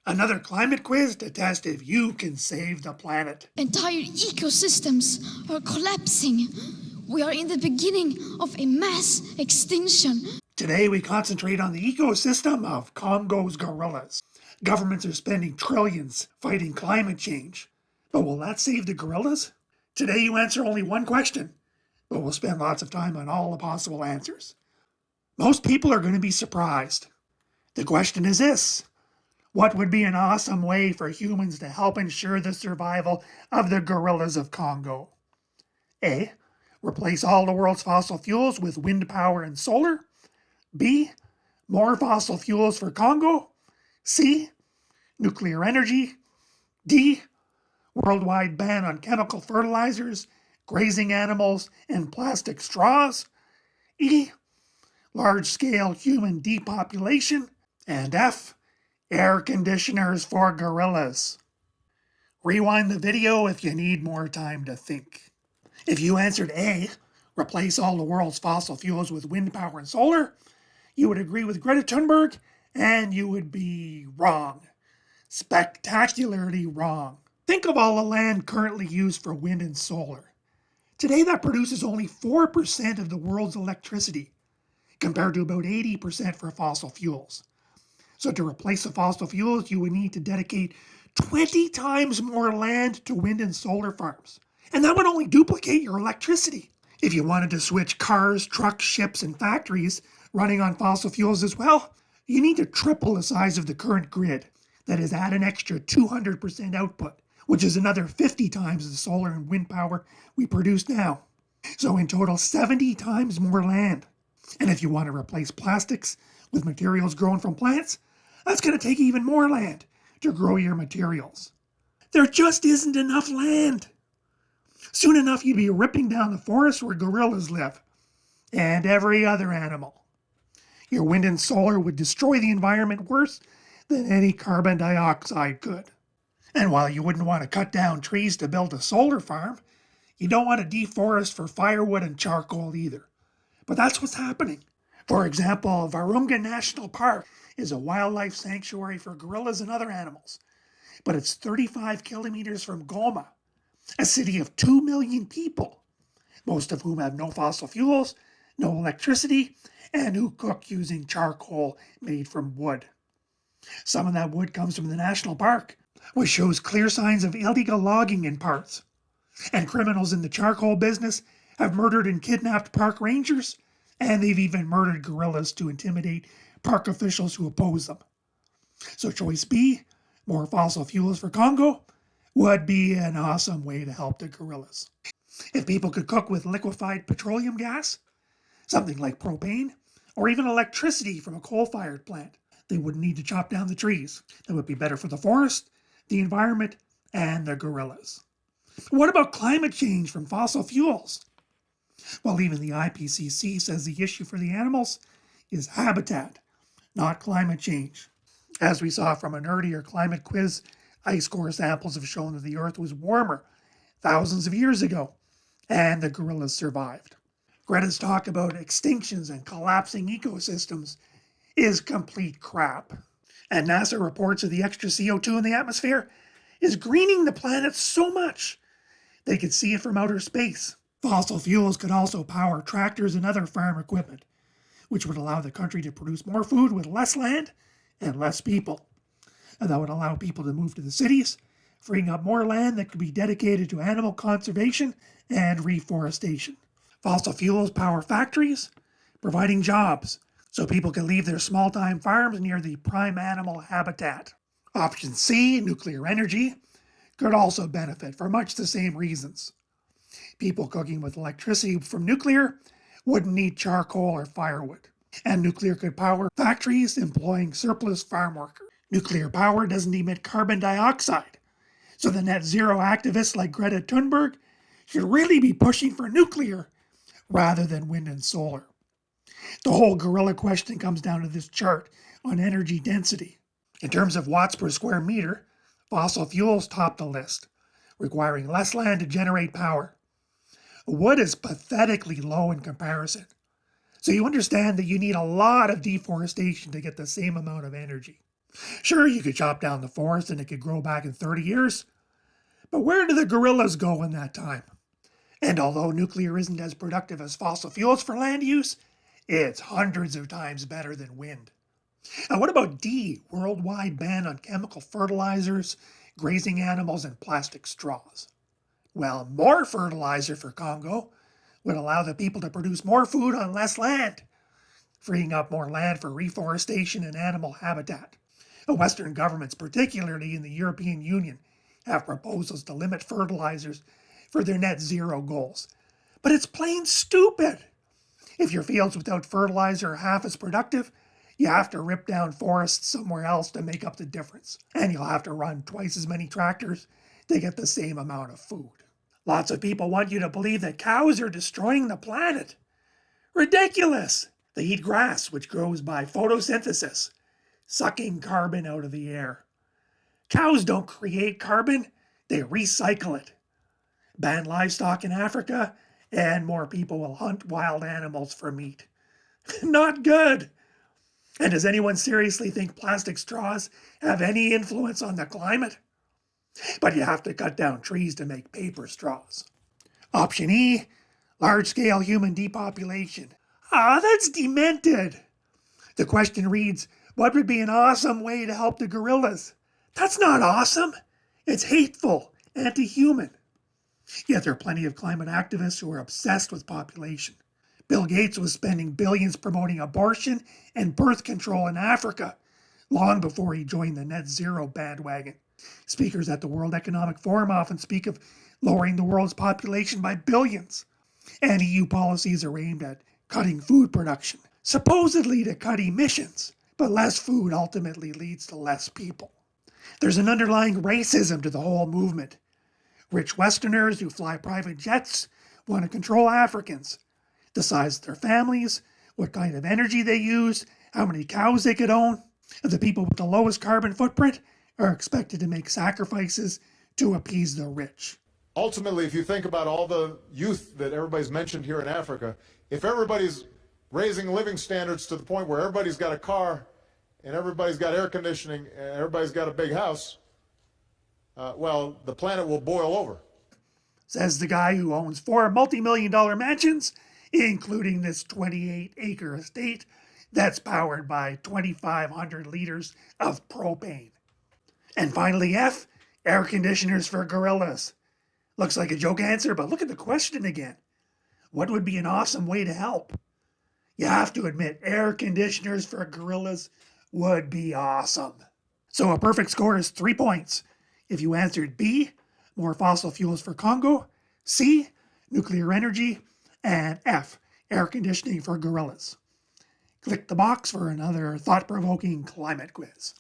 Another climate quiz to test if you can save the planet. Entire ecosystems are collapsing. We are in the beginning of a mass extinction. Today we concentrate on the ecosystem of Congo's gorillas. Governments are spending trillions fighting climate change. But will that save the gorillas? Today you answer only one question, but we'll spend lots of time on all the possible answers. Most people are going to be surprised. The question is this: what would be an awesome way for humans to help ensure the survival of the gorillas of Congo? A. Replace all the world's fossil fuels with wind power and solar. B. More fossil fuels for Congo. C. Nuclear energy. D. Worldwide ban on chemical fertilizers, grazing animals, and plastic straws. E. Large-scale human depopulation. And F. Air conditioners for gorillas. Rewind the video if you need more time to think. If you answered A, replace all the world's fossil fuels with wind power and solar, you would agree with Greta Thunberg, and you would be wrong. Spectacularly wrong. Think of all the land currently used for wind and solar. Today that produces only 4% of the world's electricity, compared to about 80% for fossil fuels. So to replace the fossil fuels, you would need to dedicate 20 times more land to wind and solar farms. And that would only duplicate your electricity. If you wanted to switch cars, trucks, ships, and factories running on fossil fuels as well, you need to triple the size of the current grid. That is, add an extra 200% output, which is another 50 times the solar and wind power we produce now. So in total, 70 times more land. And if you want to replace plastics with materials grown from plants, that's going to take even more land to grow your materials. There just isn't enough land. Soon enough, you'd be ripping down the forest where gorillas live, and every other animal. Your wind and solar would destroy the environment worse than any carbon dioxide could. And while you wouldn't want to cut down trees to build a solar farm, you don't want to deforest for firewood and charcoal either. But that's what's happening. For example, Virunga National Park is a wildlife sanctuary for gorillas and other animals. But it's 35 kilometers from Goma, a city of 2 million people, most of whom have no fossil fuels, no electricity, and who cook using charcoal made from wood. Some of that wood comes from the national park, which shows clear signs of illegal logging in parts. And criminals in the charcoal business have murdered and kidnapped park rangers, and they've even murdered gorillas to intimidate park officials who oppose them. So choice B, more fossil fuels for Congo, would be an awesome way to help the gorillas. If people could cook with liquefied petroleum gas, something like propane, or even electricity from a coal-fired plant, they wouldn't need to chop down the trees. That would be better for the forest, the environment, and the gorillas. What about climate change from fossil fuels? Well, even the IPCC says the issue for the animals is habitat, not climate change. As we saw from an earlier climate quiz, ice core samples have shown that the Earth was warmer thousands of years ago, and the gorillas survived. Greta's talk about extinctions and collapsing ecosystems is complete crap. And NASA reports that the extra CO2 in the atmosphere is greening the planet so much they could see it from outer space. Fossil fuels could also power tractors and other farm equipment, which would allow the country to produce more food with less land and less people. And that would allow people to move to the cities, freeing up more land that could be dedicated to animal conservation and reforestation. Fossil fuels power factories, providing jobs, so people can leave their small-time farms near the prime animal habitat. Option C, nuclear energy, could also benefit for much the same reasons. People cooking with electricity from nuclear wouldn't need charcoal or firewood, and nuclear could power factories employing surplus farm workers. Nuclear power doesn't emit carbon dioxide, so the net zero activists like Greta Thunberg should really be pushing for nuclear rather than wind and solar. The whole gorilla question comes down to this chart on energy density. In terms of watts per square meter, fossil fuels top the list, requiring less land to generate power. Wood is pathetically low in comparison, so you understand that you need a lot of deforestation to get the same amount of energy. Sure, you could chop down the forest and it could grow back in 30 years, but where do the gorillas go in that time? And although nuclear isn't as productive as fossil fuels for land use, it's hundreds of times better than wind. And what about D, worldwide ban on chemical fertilizers, grazing animals, and plastic straws? Well, more fertilizer for Congo would allow the people to produce more food on less land, freeing up more land for reforestation and animal habitat. Western governments, particularly in the European Union, have proposals to limit fertilizers for their net zero goals. But it's plain stupid. If your fields without fertilizer are half as productive, you have to rip down forests somewhere else to make up the difference. And you'll have to run twice as many tractors to get the same amount of food. Lots of people want you to believe that cows are destroying the planet. Ridiculous! They eat grass, which grows by photosynthesis, sucking carbon out of the air. Cows don't create carbon, they recycle it. Ban livestock in Africa, and more people will hunt wild animals for meat. Not good! And does anyone seriously think plastic straws have any influence on the climate? But you have to cut down trees to make paper straws. Option E, large-scale human depopulation. That's demented. The question reads, what would be an awesome way to help the gorillas? That's not awesome. It's hateful, anti-human. Yet there are plenty of climate activists who are obsessed with population. Bill Gates was spending billions promoting abortion and birth control in Africa, long before he joined the net zero bandwagon. Speakers at the World Economic Forum often speak of lowering the world's population by billions. And EU policies are aimed at cutting food production, supposedly to cut emissions. But less food ultimately leads to less people. There's an underlying racism to the whole movement. Rich Westerners who fly private jets want to control Africans, the size of their families, what kind of energy they use, how many cows they could own. The people with the lowest carbon footprint are expected to make sacrifices to appease the rich. Ultimately, if you think about all the youth that everybody's mentioned here in Africa, if everybody's raising living standards to the point where everybody's got a car and everybody's got air conditioning and everybody's got a big house, well, the planet will boil over. Says the guy who owns 4 multi-million-dollar mansions, including this 28-acre estate that's powered by 2,500 liters of propane. And finally F, air conditioners for gorillas. Looks like a joke answer, but look at the question again. What would be an awesome way to help? You have to admit, air conditioners for gorillas would be awesome. So a perfect score is 3 points. If you answered B, more fossil fuels for Congo, C, nuclear energy, and F, air conditioning for gorillas. Click the box for another thought-provoking climate quiz.